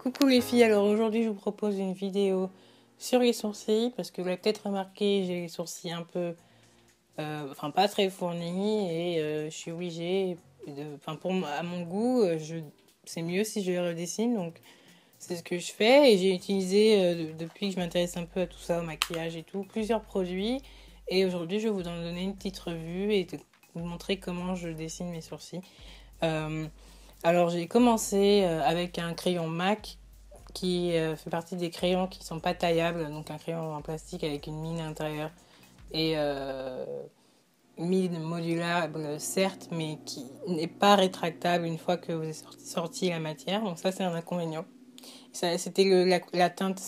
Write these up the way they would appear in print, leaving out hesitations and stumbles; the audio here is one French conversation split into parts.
Coucou les filles, alors aujourd'hui je vous propose une vidéo sur les sourcils parce que vous l'avez peut-être remarqué, j'ai les sourcils un peu, pas très fournis et je suis obligée, à mon goût, c'est mieux si je les redessine, donc c'est ce que je fais et j'ai utilisé depuis que je m'intéresse un peu à tout ça, au maquillage et tout, plusieurs produits et aujourd'hui je vais vous en donner une petite revue et vous montrer comment je dessine mes sourcils. Euh, alors j'ai commencé avec un crayon MAC qui fait partie des crayons qui sont pas taillables, donc un crayon en plastique avec une mine à l'intérieur et une mine modulable certes, mais qui n'est pas rétractable une fois que vous avez sorti la matière, donc ça c'est un inconvénient. C'était la teinte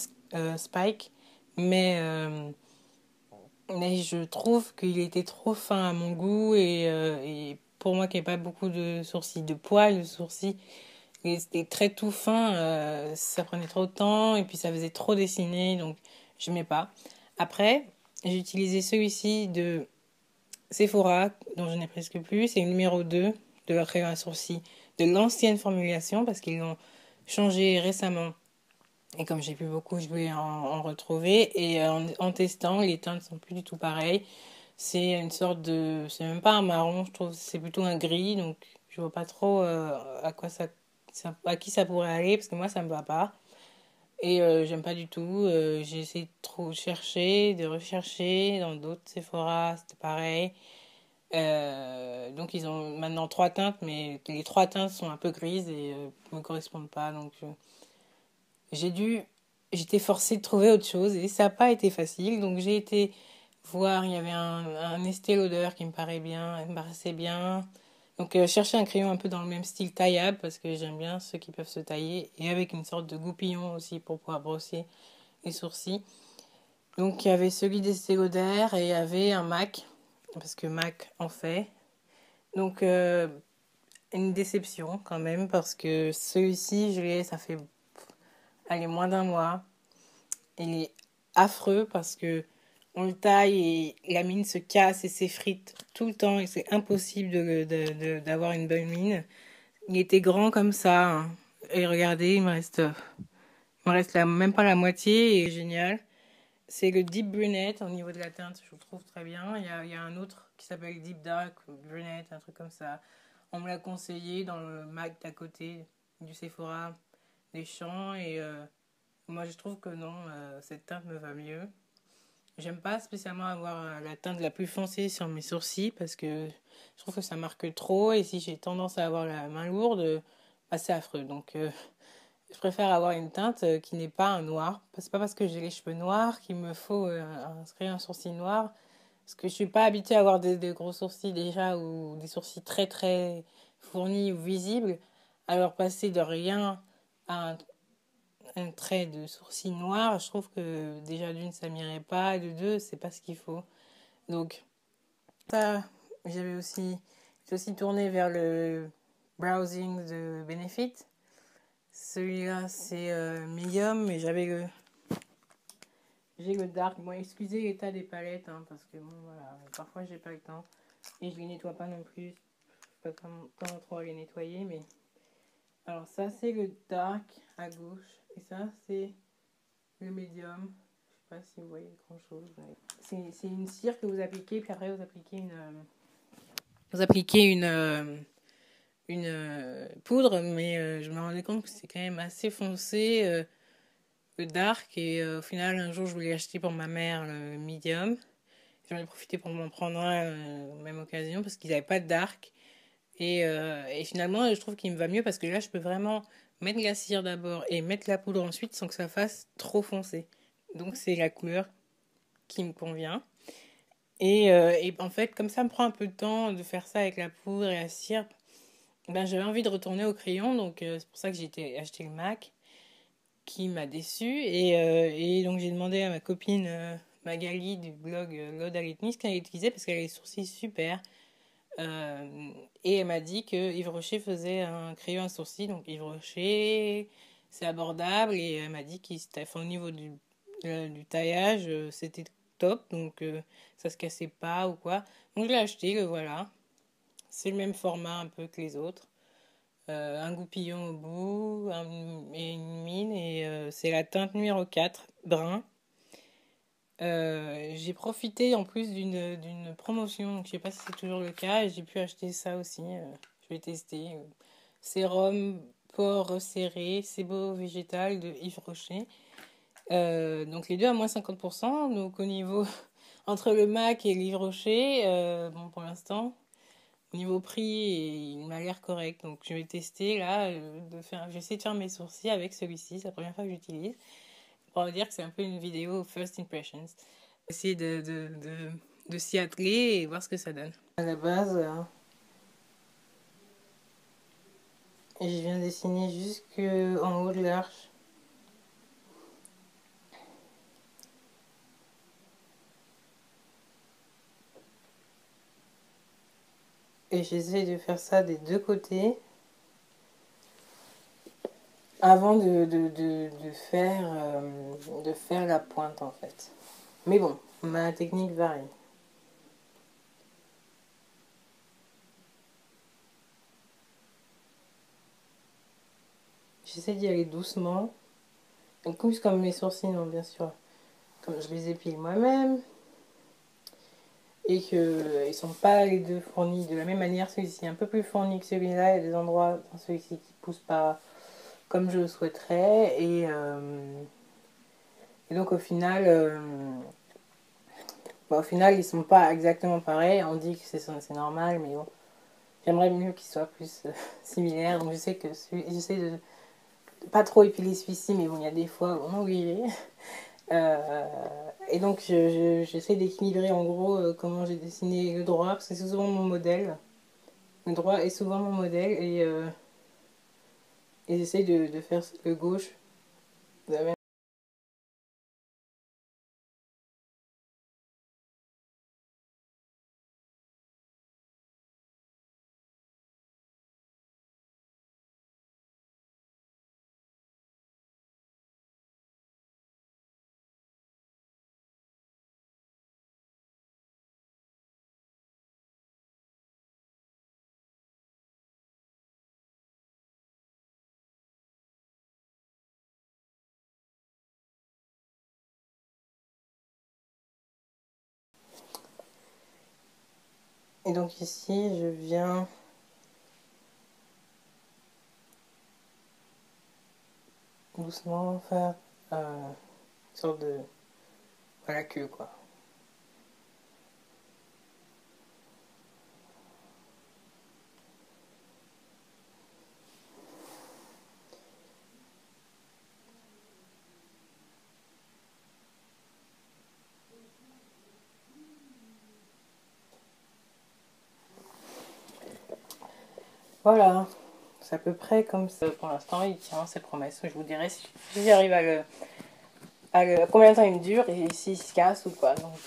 Spike, mais, euh, mais je trouve qu'il était trop fin à mon goût et pour moi qui n'ai pas beaucoup de sourcils, de poils de sourcils, et c'était très tout fin, ça prenait trop de temps et puis ça faisait trop dessiner, donc je n'aimais pas. Après, j'ai utilisé celui-ci de Sephora, dont je n'ai presque plus. C'est le numéro 2 de leur crayon à sourcils de l'ancienne formulation parce qu'ils l'ont changé récemment. Et comme j'ai plus beaucoup, je voulais en retrouver. Et en testant, les teintes sont plus du tout pareilles. C'est une sorte de... C'est même pas un marron, je trouve. C'est plutôt un gris. Donc, je vois pas trop à quoi à qui ça pourrait aller. Parce que moi, ça me va pas. Et j'aime pas du tout. J'ai essayé de trop chercher, de rechercher. Dans d'autres Sephora, c'était pareil. Donc, ils ont maintenant trois teintes. Mais les trois teintes sont un peu grises et me correspondent pas. Donc, j'ai dû, j'étais forcée de trouver autre chose et ça n'a pas été facile. Donc j'ai été voir, il y avait un Estée Lauder qui me paraissait bien. Donc chercher un crayon un peu dans le même style taillable parce que j'aime bien ceux qui peuvent se tailler et avec une sorte de goupillon aussi pour pouvoir brosser les sourcils. Donc il y avait celui d'Estée Lauder et il y avait un MAC parce que MAC en fait. Donc une déception quand même parce que celui-ci, je l'ai, ça fait allez, moins d'un mois. Il est affreux parce que on le taille et la mine se casse et s'effrite tout le temps et c'est impossible d'avoir une bonne mine. Il était grand comme ça, hein. Et regardez, il me reste même pas la moitié et génial. C'est le Deep Brunette au niveau de la teinte, je le trouve très bien. Il y a un autre qui s'appelle Deep Dark Brunette, un truc comme ça. On me l'a conseillé dans le MAC d'à côté du Sephora des Champs et moi je trouve que non, cette teinte me va mieux. J'aime pas spécialement avoir la teinte la plus foncée sur mes sourcils parce que je trouve que ça marque trop et si j'ai tendance à avoir la main lourde, c'est affreux. Donc je préfère avoir une teinte qui n'est pas un noir. C'est pas parce que j'ai les cheveux noirs qu'il me faut un sourcil noir. Parce que je suis pas habituée à avoir des gros sourcils déjà ou des sourcils très très fournis ou visibles. Alors passer de rien à un trait de sourcil noir, je trouve que déjà d'une ça m'irait pas, de deux c'est pas ce qu'il faut. Donc ça, j'ai aussi tourné vers le browsing de Benefit. Celui-là c'est medium, mais j'ai le dark. Bon, excusez l'état des palettes hein, parce que bon voilà, parfois j'ai pas le temps et je les nettoie pas non plus. Je sais pas comment trop les nettoyer, mais alors ça c'est le dark à gauche et ça c'est le médium. Je sais pas si vous voyez grand chose. C'est une cire que vous appliquez, puis après vous appliquez une poudre, mais je me rendais compte que c'est quand même assez foncé, le dark, et au final, un jour, je voulais acheter pour ma mère le medium. J'en ai profité pour m'en prendre un même occasion, parce qu'ils n'avaient pas de dark. Et finalement, je trouve qu'il me va mieux, parce que là, je peux vraiment mettre la cire d'abord et mettre la poudre ensuite sans que ça fasse trop foncé. Donc, c'est la couleur qui me convient. Et en fait, comme ça me prend un peu de temps de faire ça avec la poudre et la cire, ben, j'avais envie de retourner au crayon, donc c'est pour ça que j'ai été acheter le MAC, qui m'a déçue. Et donc j'ai demandé à ma copine Magali du blog L'Ode à ce qu'elle utilisait parce qu'elle a les sourcils super. Et elle m'a dit que Yves Rocher faisait un crayon à sourcils, donc Yves Rocher, c'est abordable, et elle m'a dit qu'il s'était fait au niveau du taillage, c'était top, donc ça se cassait pas ou quoi. Donc je l'ai acheté, le voilà. C'est le même format un peu que les autres. un goupillon au bout et une mine. Et c'est la teinte numéro 4 brun. J'ai profité en plus d'une promotion, donc je sais pas si c'est toujours le cas, et j'ai pu acheter ça aussi. Je vais tester. Sérum pores resserré, sebo végétal de Yves Rocher. Donc les deux à moins 50%. Donc au niveau entre le MAC et l'Yves Rocher, bon pour l'instant, au niveau prix, il m'a l'air correct. Donc je vais tester là, j'essaie de faire mes sourcils avec celui-ci. C'est la première fois que j'utilise. On va dire que c'est un peu une vidéo first impressions. Essayer de s'y atteler et voir ce que ça donne. À la base, je viens dessiner jusqu'en haut de l'arche. Et j'essaie de faire ça des deux côtés avant de faire la pointe en fait. Mais bon, ma technique varie. J'essaie d'y aller doucement. En plus, comme mes sourcils, non, bien sûr, comme je les épile moi-même et qu'ils ne sont pas les deux fournis de la même manière, celui-ci est un peu plus fourni que celui-là. Il y a des endroits dans celui-ci qui ne poussent pas comme je le souhaiterais. Et donc, au final, ils sont pas exactement pareils. On dit que c'est normal, mais bon, j'aimerais mieux qu'ils soient plus similaires. Donc, je sais que j'essaie de pas trop épiler celui-ci, mais bon, il y a des fois où on est obligé. Et donc, j'essaie d'équilibrer en gros comment j'ai dessiné le droit, parce que c'est souvent mon modèle. Le droit est souvent mon modèle, et j'essaie de faire le gauche de la même. Et donc ici, je viens doucement faire une sorte de... la queue, quoi. Voilà, c'est à peu près comme ça. Pour l'instant, il tient ses promesses. Je vous dirai si j'arrive combien de temps il me dure et s'il se casse ou pas. Donc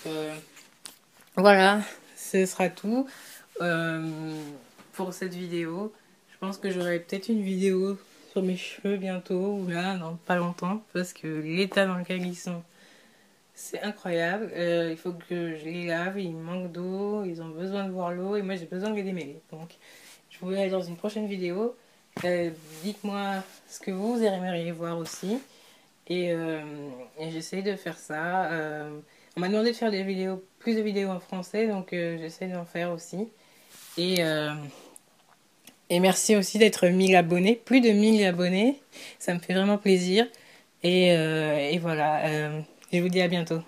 voilà, ce sera tout pour cette vidéo. Je pense que j'aurai peut-être une vidéo sur mes cheveux bientôt ou là, dans pas longtemps, parce que l'état dans lequel ils sont, c'est incroyable. Il faut que je les lave, ils manquent d'eau, ils ont besoin de voir l'eau et moi j'ai besoin de les démêler. Donc je vous verrai dans une prochaine vidéo. Dites-moi ce que vous aimeriez voir aussi. Et j'essaie de faire ça. On m'a demandé de faire plus de vidéos en français, donc j'essaie d'en faire aussi. Et, euh, et merci aussi d'être 1000 abonnés, plus de 1000 abonnés. Ça me fait vraiment plaisir. Et voilà, je vous dis à bientôt.